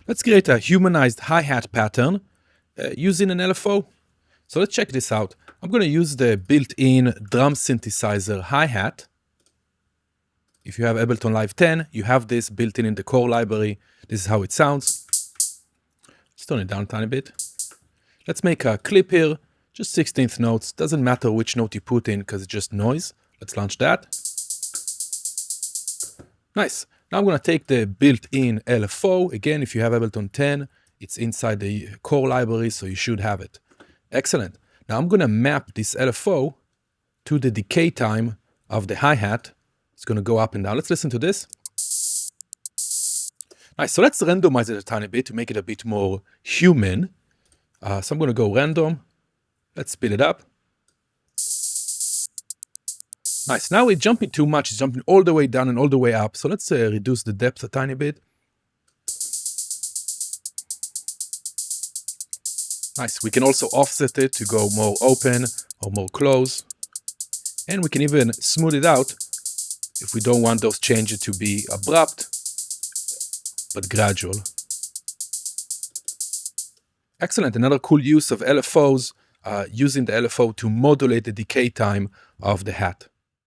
Let's create a humanized hi-hat pattern using an LFO. So let's check this out. I'm going to use the built-in drum synthesizer hi-hat. If you have Ableton Live 10, you have this built in the core library. This is how it sounds. Let's turn it down a tiny bit. Let's make a clip here, just 16th notes. Doesn't matter which note you put in because it's just noise. Let's launch that. Nice. Now I'm going to take the built-in LFO. Again, if you have Ableton 10, it's inside the core library, so you should have it. Excellent. Now I'm going to map this LFO to the decay time of the hi-hat. It's going to go up and down. Let's listen to this. Nice. So let's randomize it a tiny bit to make it a bit more human. So I'm going to go random. Let's speed it up. Nice. Now it's jumping too much. It's jumping all the way down and all the way up. So let's reduce the depth a tiny bit. Nice. We can also offset it to go more open or more close. And we can even smooth it out if we don't want those changes to be abrupt, but gradual. Excellent. Another cool use of LFOs, using the LFO to modulate the decay time of the hat.